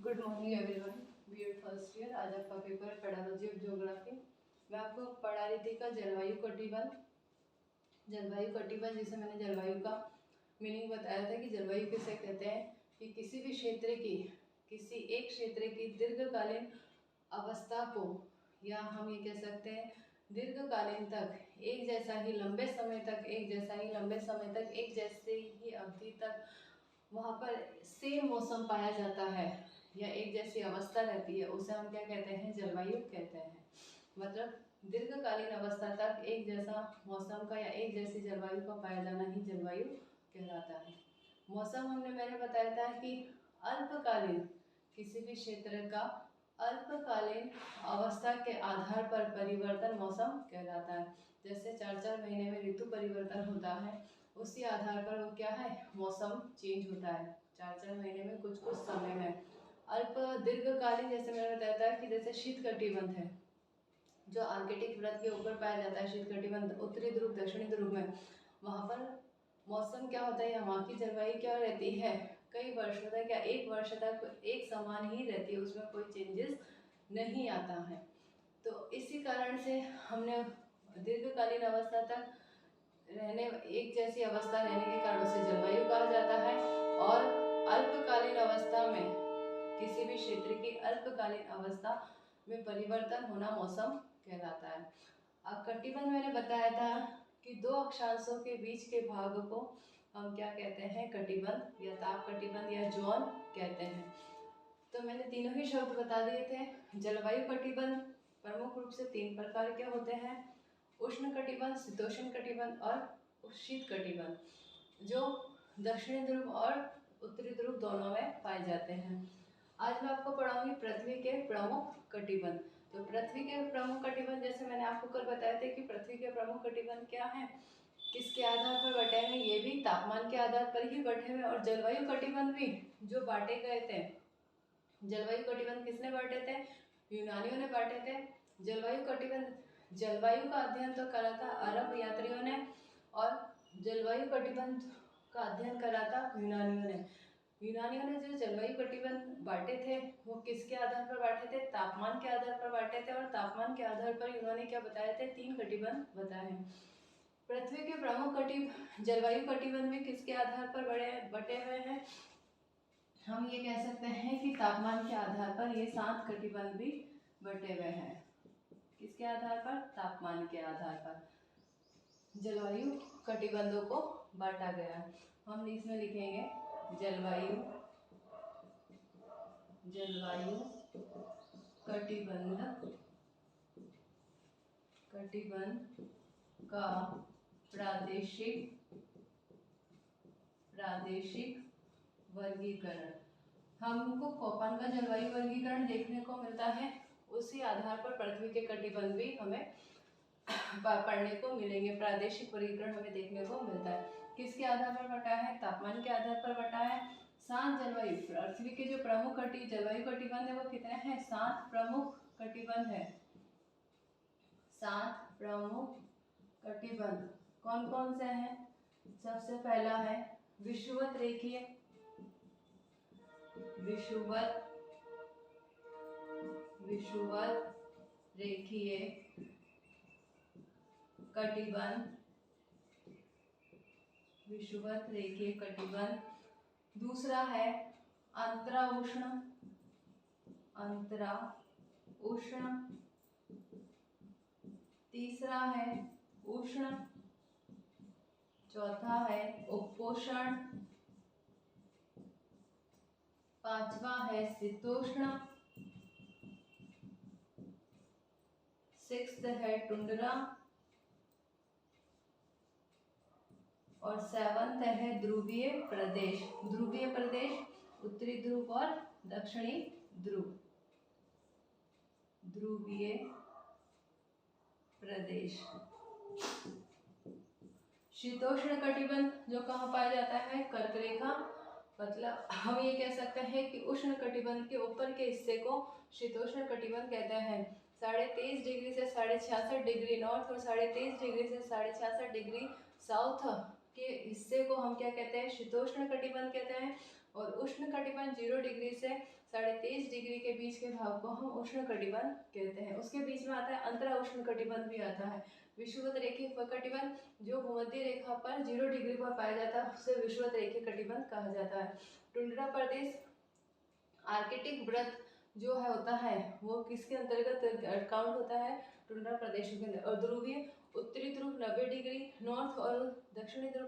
Good morning everyone. B Ed first year. आज आपका paper है पेडालॉजी ऑफ ज्योग्राफी। मैं आपको पढ़ा रही थी का जलवायु कटिबंध। जलवायु कटिबंध जिसे मैंने जलवायु का मीनिंग बताया था कि जलवायु किसे कहते हैं कि किसी भी क्षेत्र की, किसी एक क्षेत्र की दीर्घकालीन अवस्था को, या हम ये कह सकते हैं दीर्घकालीन तक एक जैसा ही लंबे समय तक एक जैसे ही अवधि तक वहाँ पर सेम मौसम पाया जाता है या एक जैसी अवस्था रहती है, उसे हम क्या कहते हैं, जलवायु कहते हैं। मतलब दीर्घकालीन अवस्था तक एक जैसा मौसम का या एक जैसी जलवायु का पाया जाना ही जलवायु कहलाता है। मौसम मैंने बताया था कि अल्पकालीन, किसी भी क्षेत्र का अल्पकालीन अवस्था के आधार पर परिवर्तन मौसम कहलाता है। जैसे 4-4 महीने में ऋतु परिवर्तन होता है, उसी आधार पर वो क्या है, मौसम चेंज होता है 4-4 महीने में, कुछ कुछ समय में। अल्प दीर्घकालीन जैसे मैंने बताया था कि जैसे शीत कटिबंध है जो आर्कटिक वृत्त के ऊपर पाया जाता है। शीत कटिबंध उत्तरी ध्रुव दक्षिणी ध्रुव में, वहाँ पर मौसम क्या होता है, वहाँ की जलवायु क्या रहती है, कई वर्षों तक या एक वर्ष तक एक समान ही रहती है, उसमें कोई चेंजेस नहीं आता है। तो इसी कारण से हमने दीर्घकालीन अवस्था तक रहने, एक जैसी अवस्था रहने के कारण उसे जलवायु कहा जाता है। और अल्पकालीन अवस्था में, किसी भी क्षेत्र की अल्पकालीन अवस्था में परिवर्तन होना मौसम कहलाता है। अब कटिबंध मैंने बताया था कि दो अक्षांशों के बीच के भाग को हम क्या कहते हैं, कटिबंध या ताप कटिबंध या जोन कहते हैं। तो मैंने तीनों ही शब्द बता दिए थे। जलवायु कटिबंध प्रमुख रूप से 3 प्रकार के होते हैं: उष्ण कटिबंध, शीतोष्ण कटिबंध और शीत कटिबंध, जो दक्षिणी ध्रुव और उत्तरी ध्रुव दोनों में पाए जाते हैं। आज मैं आपको पढ़ाऊंगी पृथ्वी के प्रमुख कटिबंध। तो पृथ्वी के प्रमुख कटिबंध, जैसे मैंने आपको कल बताया था कि पृथ्वी के प्रमुख कटिबंध क्या है, किसके आधार पर बटे हैं, ये भी तापमान के आधार पर ही बटे हुए। और जलवायु कटिबंध भी जो बांटे गए थे, जलवायु कटिबंध किसने बांटे थे, यूनानियों ने बांटे थे। जलवायु कटिबंध, जलवायु का अध्ययन तो करा था अरब यात्रियों ने, और जलवायु कटिबंध का अध्ययन करा था यूनानियों ने। यूनानियों ने जो जलवायु कटिबंध बांटे थे वो किसके आधार पर बांटे थे, तापमान के आधार पर बांटे थे। और तापमान के आधार पर उन्होंने क्या बताए थे, 3 कटिबंध बताए हैं। पृथ्वी के प्रमुख जलवायु कटिबंध में किसके आधार पर बटे हुए हैं, हम ये कह सकते हैं कि तापमान के आधार पर ये 7 कटिबंध भी बटे हुए हैं। किसके आधार पर, तापमान के आधार पर जलवायु कटिबंधों को बांटा गया है। हम इसमें लिखेंगे जलवायु कटिबंध का प्रादेशिक वर्गीकरण। हमको कोपन का जलवायु वर्गीकरण देखने को मिलता है, उसी आधार पर पृथ्वी के कटिबंध भी हमें पढ़ने को मिलेंगे। प्रादेशिक वर्गीकरण हमें देखने को मिलता है। किसके आधार पर बटा है, तापमान के आधार पर बटा है। 7 जलवायु, पृथ्वी के जो प्रमुख जलवायु कटिबंध है वो कितने हैं, 7 प्रमुख कटिबंध है। 7 प्रमुख कटिबंध कौन कौन से हैं, सबसे पहला है विषुवत रेखीय कटिबंध। दूसरा है अंतरा उष्ण। तीसरा है उष्ण। चौथा है उपोष्ण। पांचवा है शीतोष्ण। 6th है टुंड्रा। और 7th है ध्रुवीय प्रदेश। ध्रुवीय प्रदेश उत्तरी ध्रुव और दक्षिणी ध्रुव। ध्रुवीय प्रदेश। शीतोष्ण कटिबंध जो कहाँ पाया जाता है, कर्क रेखा। मतलब हम ये कह सकते हैं कि उष्ण कटिबंध के ऊपर के हिस्से को शीतोष्ण कटिबंध कहते हैं। 23.5 डिग्री से 66.5 डिग्री नॉर्थ और 23.5 डिग्री से 66.5 डिग्री साउथ के हिस्से को हम क्या कहते हैं, शीतोष्ण कटिबंध कहते हैं। और उष्ण कटिबंध 0 डिग्री से 23.5 डिग्री के बीच के भाग को हम उष्ण कटिबंध कहते हैं। उसके बीच में आता है अंतरा उष्ण कटिबंध भी आता है। विषुवत रेखीय कटिबंध जो भूमध्य रेखा पर 0 डिग्री पर पाया जाता है उसे विषुवत रेखीय कटिबंध कहा जाता है। टुंड्रा प्रदेश आर्कटिक व्रत जो है होता है वो किसके अंतर्गत काउंट होता है? टुंड्रा प्रदेशों के अंदर। और ध्रुवीय उत्तरी ध्रुव 90 डिग्री नॉर्थ और दक्षिणी ध्रुव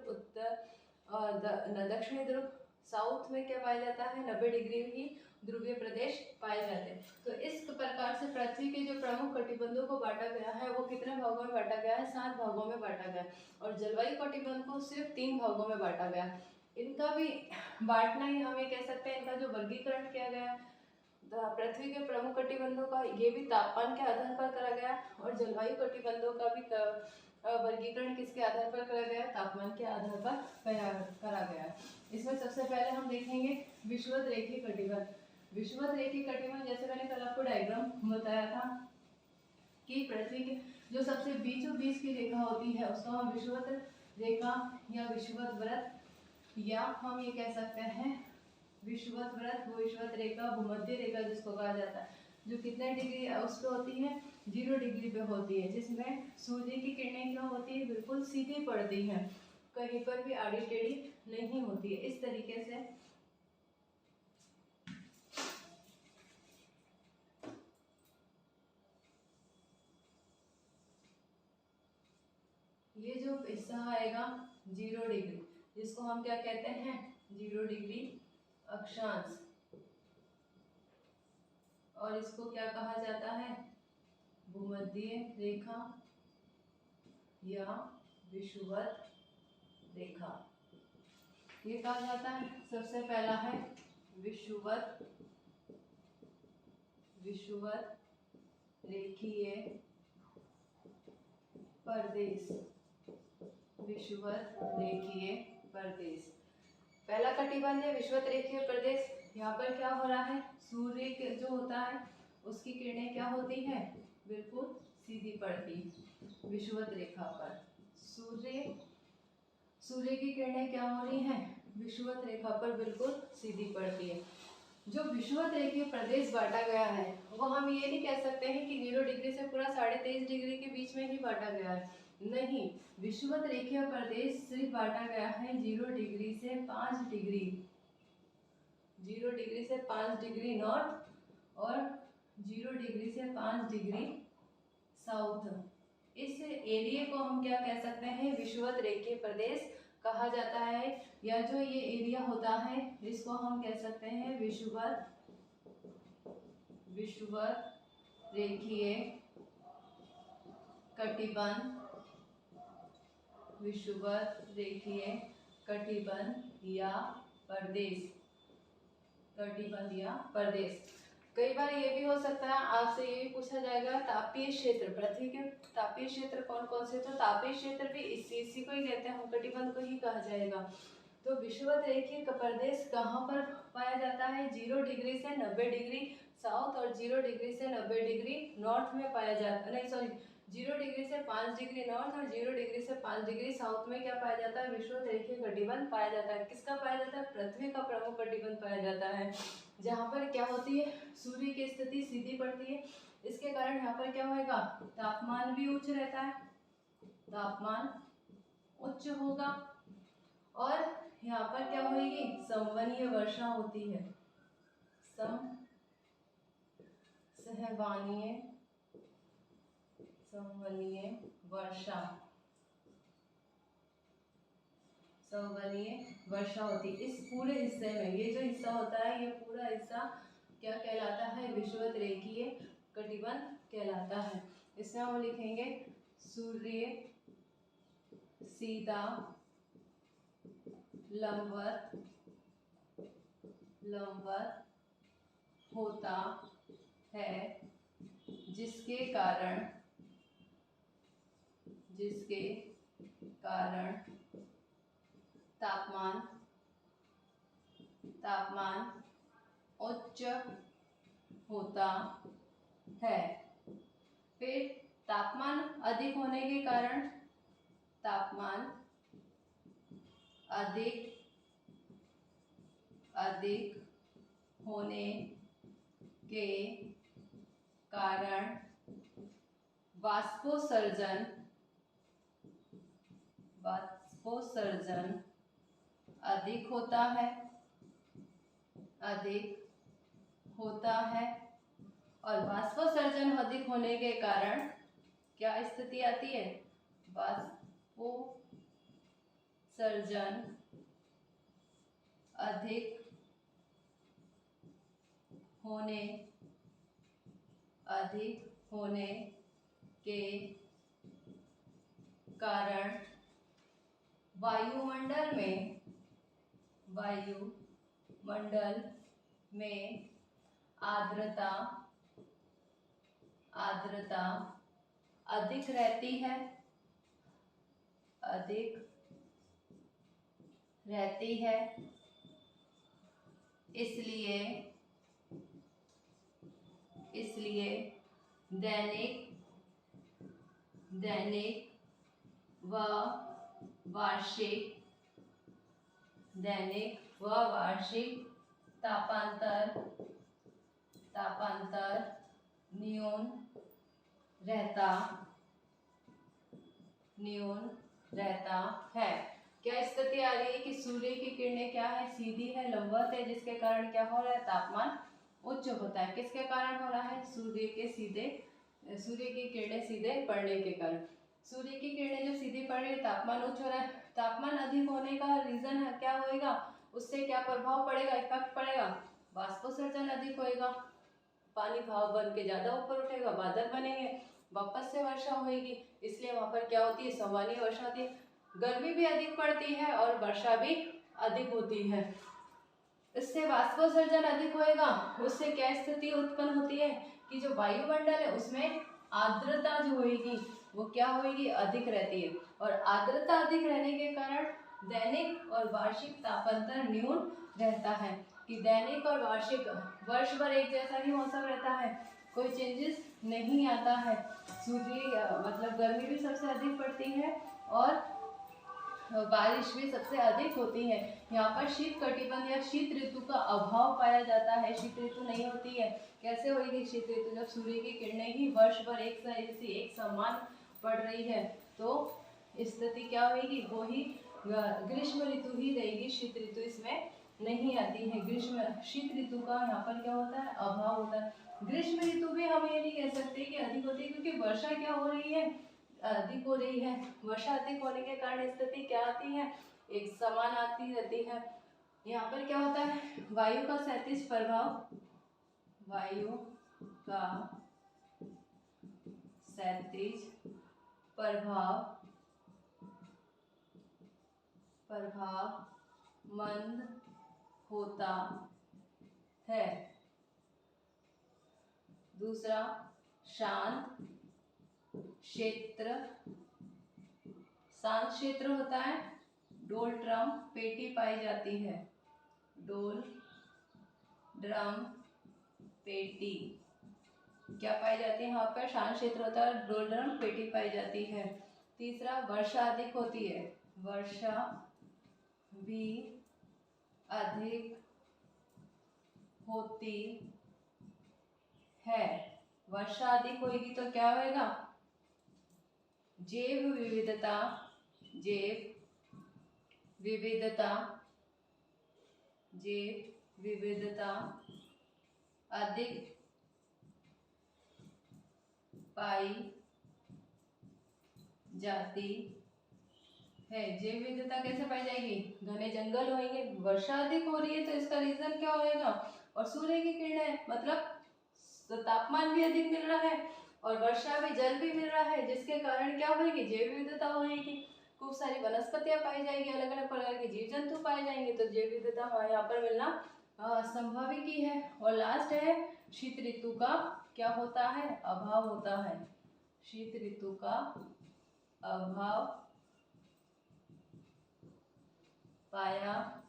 दक्षिणी ध्रुव साउथ में क्या पाया जाता है? 90 डिग्री ही ध्रुवीय प्रदेश पाए जाते हैं। तो इस प्रकार से पृथ्वी के जो प्रमुख कटिबंधों को बांटा गया है वो कितने भागों में बांटा गया है? 7 भागों में बांटा गया है। और जलवायु कटिबंध को सिर्फ 3 भागों में बांटा गया है। इनका भी बांटना ही हम ये कह सकते हैं, इनका जो वर्गीकरण किया गया है पृथ्वी के प्रमुख कटिबंधों का ये भी तापमान के आधार पर करा गया और जलवायु कटिबंधों का भी वर्गीकरण किसके आधार पर करा गया? तापमान के आधार पर करा गया है। इसमें सबसे पहले हम देखेंगे विषुवत रेखीय कटिबंध। विषुवत रेखीय कटिबंध जैसे मैंने कल आपको डायग्राम बताया था कि पृथ्वी के जो सबसे बीचों बीच की रेखा होती है उसको हम विषुवत रेखा या विषुवत व्रत या हम ये कह सकते हैं विषुवत व्रत, विषुवत रेखा, भूमध्य रेखा जिसको कहा जाता है, जो कितने डिग्री उस पे होती है? 0 डिग्री पे होती है, जिसमें सूर्य की किरणें क्या होती है? बिल्कुल सीधी पड़ती हैं, कहीं पर भी आड़ी टेढ़ी नहीं होती है। इस तरीके से ये जो हिस्सा आएगा 0 डिग्री, जिसको हम क्या कहते हैं? 0 डिग्री अक्षांश, और इसको क्या कहा जाता है? भूमध्य रेखा या विषुवत रेखा ये कहा जाता है। सबसे पहला है विषुवत रेखीय प्रदेश। विषुवत रेखीय प्रदेश पहला कटिबंध है विषुवत रेखीय प्रदेश। यहाँ पर क्या हो रहा है? सूर्य के जो होता है उसकी किरणें क्या होती है? बिल्कुल सीधी पड़ती विषुवत रेखा पर। सूर्य की किरणें क्या हो रही हैं? विषुवत रेखा पर बिल्कुल सीधी पड़ती है। जो विषुवत रेखीय प्रदेश बांटा गया है वो हम ये नहीं कह सकते हैं कि 0 डिग्री से पूरा 23.5 डिग्री के बीच में ही बांटा गया है, नहीं। विषुवत रेखीय प्रदेश सिर्फ बांटा गया है 0 डिग्री से 5 डिग्री, 0 डिग्री से 5 डिग्री नॉर्थ और 0 डिग्री से 5 डिग्री साउथ। इस एरिया को हम क्या कह सकते हैं? विषुवत रेखीय प्रदेश कहा जाता है, या जो ये एरिया होता है इसको हम कह सकते हैं विषुवत रेखीय कटिबंध, विषुवत रेखीय कटिबंध या प्रदेश, कटिबंध या प्रदेश। कई बार ये भी हो सकता है आपसे ये भी पूछा जाएगा तापीय क्षेत्र, पृथ्वी के तापीय क्षेत्र कौन कौन से? तो तापीय क्षेत्र भी इसी को ही कहते हैं, हम कटिबंध को ही कहा जाएगा। तो विषुवत रेखीय प्रदेश कहाँ पर पाया जाता है? 0 डिग्री से 90 डिग्री साउथ और 0 डिग्री से 90 डिग्री नॉर्थ में पाया जाता है, नहीं सॉरी 0 डिग्री से 5 डिग्री नॉर्थ और 0 डिग्री से 5 डिग्री साउथ में क्या पाया जाता है? विषुवत रेखीय कटिबंध पाया जाता है। किसका पाया जाता है? पृथ्वी का प्रमुख कटिबंध पाया जाता है, जहाँ पर क्या होती है? सूर्य की स्थिति सीधी पड़ती है। इसके कारण यहाँ पर क्या होगा? तापमान भी उच्च रहता है, तापमान उच्च होगा और यहाँ पर क्या होगी? संवहनीय वर्षा होती है, संवहनीय वर्षा होती है इस पूरे हिस्से में। ये जो हिस्सा होता है ये पूरा हिस्सा क्या कहलाता है? विषुवत रेखीय कटिबंध कहलाता है। इसमें हम लिखेंगे सूर्य सीधा लंबवत होता है, जिसके कारण तापमान उच्च होता है। फिर तापमान अधिक होने के कारण तापमान अधिक होने के कारण वाष्पोत्सर्जन अधिक होता है और वाष्पोत्सर्जन अधिक होने के कारण क्या स्थिति आती है? वाष्पोत्सर्जन अधिक होने के कारण वायुमंडल में आर्द्रता अधिक रहती है। इसलिए दैनिक व वार्षिक तापांतर न्यून रहता है। क्या स्थिति आ रही है कि सूर्य की किरणें क्या है? सीधी है, लंबवत है, जिसके कारण क्या हो रहा है? तापमान उच्च होता है। किसके कारण हो रहा है? सूर्य की किरणें सीधे पड़ने के कारण। सूर्य की किरणें जब सीधी पड़ रही है, तापमान उच्च हो रहा है। तापमान अधिक होने का रीजन है क्या होएगा? उससे क्या प्रभाव पड़ेगा, इफेक्ट पड़ेगा? वाष्पोत्सर्जन अधिक होएगा, पानी भाप बन के ज्यादा ऊपर उठेगा, बादल बनेंगे, वापस से वर्षा होएगी। इसलिए वहां पर क्या होती है? सामान्य वर्षा होती है। गर्मी भी अधिक पड़ती है और वर्षा भी अधिक होती है। इससे वाष्पोत्सर्जन अधिक होएगा। उससे क्या स्थिति उत्पन्न होती है कि जो वायुमंडल है उसमें आर्द्रता जो होएगी वो क्या होएगी? अधिक रहती है। और आर्द्रता अधिक रहने के कारण दैनिक और वार्षिक तापांतर न्यून रहता है। कि दैनिक और वार्षिक वर्ष भर एक जैसा ही मौसम रहता है, कोई चेंजेस नहीं आता है। सूर्य मतलब गर्मी भी सबसे अधिक पड़ती है और बारिश भी सबसे अधिक होती है। यहाँ पर शीत कटिबंध या शीत ऋतु का अभाव पाया जाता है। शीत ऋतु नहीं होती है। कैसे होगी शीत ऋतु? जब सूर्य की किरणें ही वर्ष भर एक समान पड़ रही है तो स्थिति क्या होगी? वो ही ग्रीष्म ऋतु ही रहेगी, शीत ऋतु इसमें नहीं आती है। शीत ऋतु का यहाँ पर क्या होता है? अभाव होता है। ग्रीष्म ऋतु भी हम ये नहीं कह सकते कि अधिक होती है, क्योंकि वर्षा क्या हो रही है? अधिक हो रही है। वर्षा अधिक होने के कारण स्थिति क्या आती है? एक समान आती रहती है। यहाँ पर क्या होता है? वायु का क्षैतिज प्रभाव मंद होता है। दूसरा, शांत क्षेत्र होता है। डोलड्रम पेटी पाई जाती है। डोलड्रम पेटी क्या पाई जाती है? यहाँ पर शांत क्षेत्र होता है, डोलड्रम पेटी पाई जाती है। तीसरा, वर्षा अधिक होती है। वर्षा भी अधिक होती है। वर्षा अधिक होगी तो क्या होएगा? जैव विविधता अधिक पाई जाती है। जैव विविधता कैसे पाई जाएगी? घने जंगल होंगे। वर्षा अधिक हो रही है तो इसका रीजन क्या होएगा? और सूर्य की किरणें, मतलब तो तापमान भी अधिक मिल रहा है और वर्षा भी, जल भी मिल रहा है, जिसके कारण क्या होगी? जैव विविधता होगी। खूब सारी वनस्पतियां पाई जाएगी, अलग अलग प्रकार के जीव जंतु पाए जाएंगे, तो जैव विविधता यहाँ पर मिलना संभाविक ही है। और लास्ट है, शीत ऋतु का क्या होता है? अभाव होता है। शीत ऋतु का अभाव पाया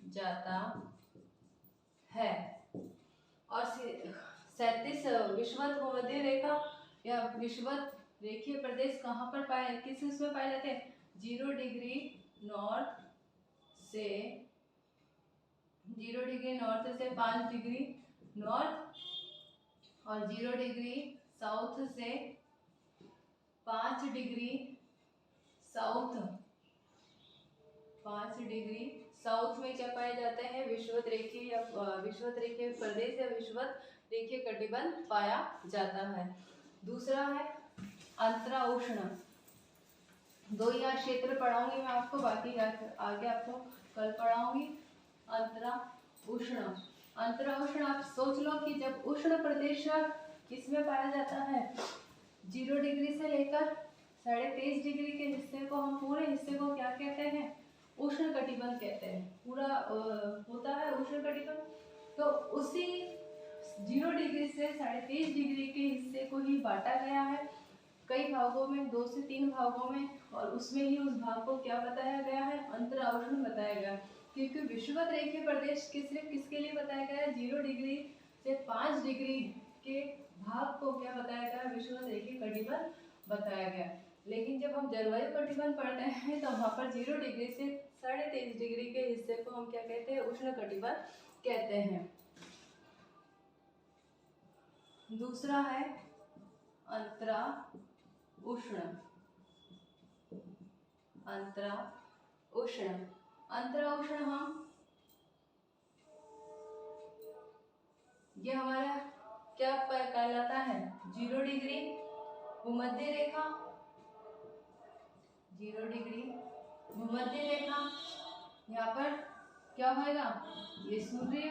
जाता है। और 37 विषुवत भूमध्य रेखा या विषुवत रेखीय प्रदेश कहाँ पर पाए, किस उसमें पाए जाते हैं? 0 डिग्री नॉर्थ से 5 डिग्री नॉर्थ और 0 डिग्री साउथ से 5 डिग्री साउथ, 5 डिग्री साउथ में क्या पाया जाता है, विषुवत रेखीय या विषुवत रेखीय प्रदेश या विषुवत रेखीय कटिबंध पाया जाता है। दूसरा है अंतरा उष्ण। दो यहाँ क्षेत्र पढ़ाऊंगी मैं आपको, बाकी आगे आपको कल पढ़ाऊंगी। अंतरा उष्ण, अंतरा उष्ण आप सोच लो कि जब उष्ण प्रदेश किसमें पाया जाता है, 0 डिग्री से लेकर 23.5 डिग्री के हिस्से को, हम पूरे हिस्से को क्या कहते हैं, उष्ण कटिबंध कहते हैं। पूरा होता है उष्ण कटिबंध। तो उसी 0 डिग्री से 23.5 डिग्री के हिस्से को ही बांटा गया है कई भागों में, 2 से 3 भागों में, और उसमें ही उस भाग को क्या बताया गया है, अंतरा उष्ण बताया गया। क्योंकि विषुवत रेखीय प्रदेश सिर्फ किसके लिए बताया गया है, 0 डिग्री से 5 डिग्री के भाग को क्या बताया गया, विषुवत रेखीय कटिबंध बताया गया। लेकिन जब हम जलवायु कटिबंध पढ़ते हैं तो वहाँ पर 0 डिग्री से 23.5 डिग्री के हिस्से को हम क्या कहते हैं, उष्ण कटिबंध कहते हैं। दूसरा है अंतरा उष्ण। अंतरा उष्ण, अंतरा उष्ण हम, ये हमारा क्या कहलाता है, 0 डिग्री भूमध्य रेखा, 0 डिग्री भूमध्य रेखा। यहाँ पर क्या होगा, ये सूर्य,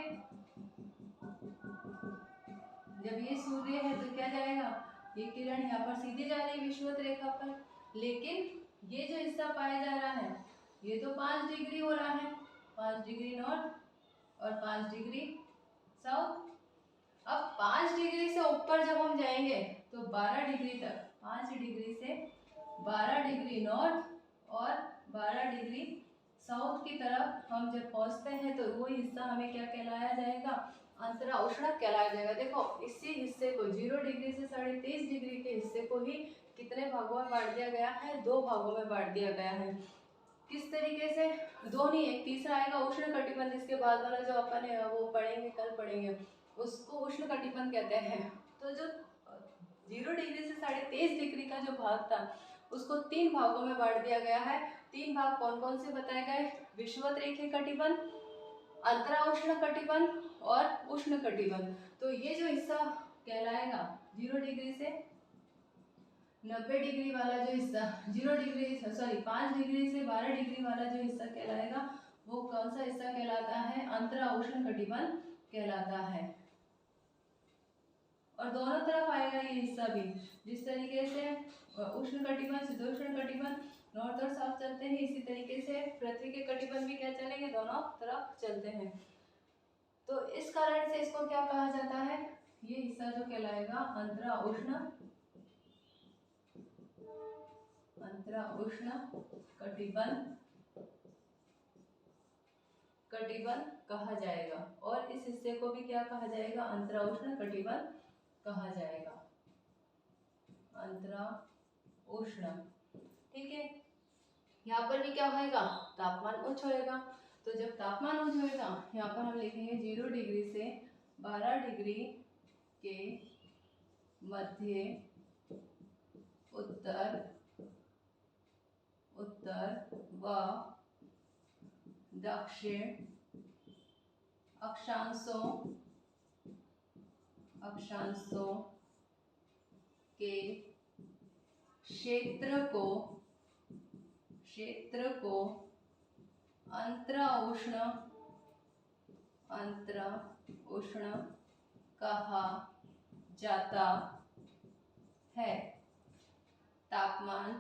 जब ये सूर्य है तो क्या जाएगा, ये किरण यहाँ पर सीधी जा रही है विषुवत रेखा पर। लेकिन ये जो हिस्सा पाया जा रहा है ये तो 5 डिग्री हो रहा है, 5 डिग्री नॉर्थ और 5 डिग्री साउथ। अब 5 डिग्री से ऊपर जब हम जाएंगे तो 12 डिग्री तक, 5 डिग्री से 12 डिग्री नॉर्थ और 12 डिग्री साउथ की तरफ हम जब पहुंचते हैं तो वो हिस्सा हमें क्या कहलाया जाएगा, अंतरा उष्ण कहलाया जाएगा। देखो इसी हिस्से को 0 डिग्री से 23.5 डिग्री के हिस्से को ही कितने भागों में बांट दिया गया है, 2 भागों में बांट दिया गया है। किस तरीके से, 2 नहीं, एक तीसरा आएगा उष्ण कटिबंध, इसके बाद वाला जो अपन वो पढ़ेंगे, कल पढ़ेंगे, उसको उष्ण कटिबंध कहते हैं। तो जो 0 डिग्री से 23.5 डिग्री का जो भाग था उसको 3 भागों में बांट दिया गया है। 3 भाग कौन कौन से बताए गए, विषुवत रेखीय कटिबंध, अंतरा उष्ण कटिबंध और उष्ण कटिबंध। तो ये जो हिस्सा कहलाएगा 0 डिग्री से 90 डिग्री वाला जो हिस्सा, 5 डिग्री से 12 डिग्री वाला जो हिस्सा कहलाएगा वो कौन सा हिस्सा कहलाता है, अंतरा उष्ण कटिबंध कहलाता है। और दोनों तरफ आएगा ये हिस्सा भी, जिस तरीके से उष्ण कटिबंध, शीतोष्ण कटिबंध नॉर्थ और साउथ चलते हैं, इसी तरीके से पृथ्वी के कटिबंध भी क्या चलेंगे, दोनों तरफ चलते हैं। तो इस कारण से इसको क्या कहा जाता है, ये हिस्सा जो कहलाएगा अंतरा उष्ण, अंतरा उष्ण कटिबंध, कटिबंध कहा जाएगा। और इस हिस्से को भी क्या कहा जाएगा, अंतरा उष्ण कटिबंध कहा जाएगा, अंतरा उष्ण। ठीक है, यहाँ पर भी क्या होएगा, तापमान उच्च होएगा। तो जब तापमान उच्च होएगा, यहाँ पर हम लिखेंगे 0 डिग्री से 12 डिग्री के मध्य उत्तर, उत्तर व दक्षिण अक्षांशों, अक्षांशों के क्षेत्र को, क्षेत्र को अंतरा उष्ण, अंतरा उष्ण कहा जाता है। तापमान,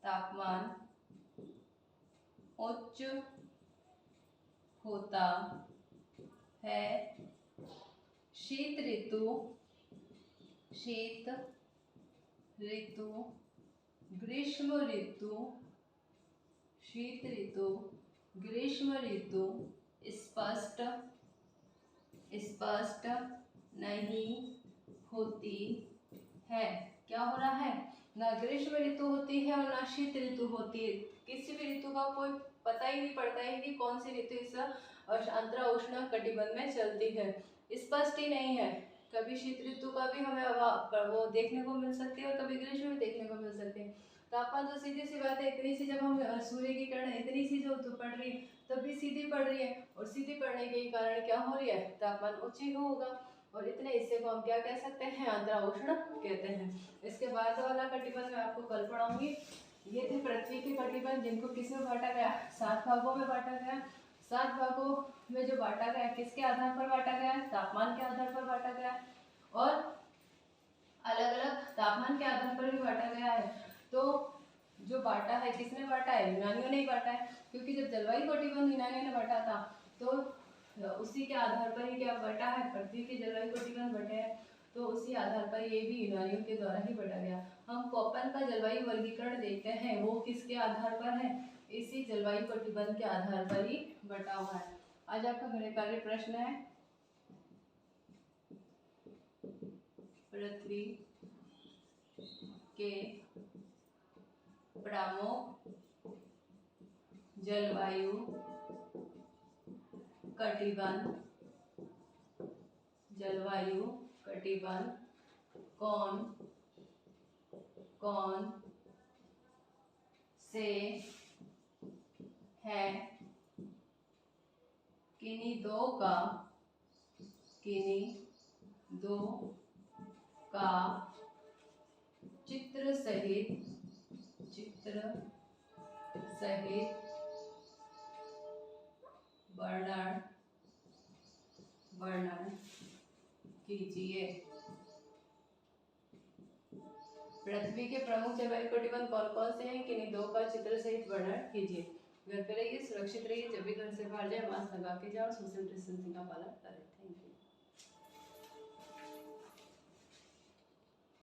तापमान उच्च होता है, शीत ऋतु, शीत ऋतु, ग्रीष्म ऋतु, शीत ऋतु, ग्रीष्म ऋतु स्पष्ट, स्पष्ट नहीं होती है। क्या हो रहा है, ना ग्रीष्म ऋतु होती है और ना शीत ऋतु होती है। किसी भी ऋतु का कोई पता ही नहीं पड़ता है कि कौन सी ऋतु इस अंतरा उष्ण कटिबंध में चलती है। स्पष्ट ही नहीं है। कभी शीत ऋतु का भी हमें वो देखने को मिल सकती है और कभी ग्रीष्म भी देखने को मिल सकते हैं। तापमान तो सीधी सी बात है, इतनी सी जब हम सूर्य की किरण इतनी सी जो तो पड़ रही है तब भी सीधी पड़ रही है, और सीधी पड़ने के कारण क्या हो रही है, तापमान उच्च ही होगा। और इतने हिस्से को हम क्या कह सकते हैं, आंद्रा उष्ण कहते हैं। इसके बाद वाला कटिबंध मैं आपको कल पढ़ाऊंगी। ये थे पृथ्वी के कटिबंध, जिनको किस में बांटा गया, 7 भागों में बांटा गया। 7 भागों में जो बांटा गया किसके आधार पर बांटा गया है, तापमान के आधार पर बांटा गया है, और अलग अलग तापमान के आधार पर भी बांटा गया है। तो जो बांटा है किसने बांटा है, यूनानियों ने ही बांटा है, क्योंकि जब जलवायु कटिबंध यूनानियों ने बांटा था तो उसी के आधार पर ही क्या बांटा है, पृथ्वी के जलवायु कटिबंध बटे हैं, तो उसी आधार पर ये भी यूनानियों के द्वारा ही बांटा गया। हम कोपन का जलवायु वर्गीकरण देखते हैं, वो किसके आधार पर है, इसी जलवायु कटिबंध के आधार पर ही बटा हुआ है। आज आपका गृह कार्य प्रश्न है, पृथ्वी के प्रमुख जलवायु कटिबंध कौन कौन से है, किन्हीं दो का चित्र सहित वर्णन कीजिए। पृथ्वी के प्रमुख जलवायु कटिबंध कौन कौन से हैं, किन्हीं दो का चित्र सहित वर्णन कीजिए। घर पे रहिए, सुरक्षित रहिए, जब भी घर से बाहर जाए मास्क लगा के जाओ, सोशल डिस्टेंसिंग का पालन करें।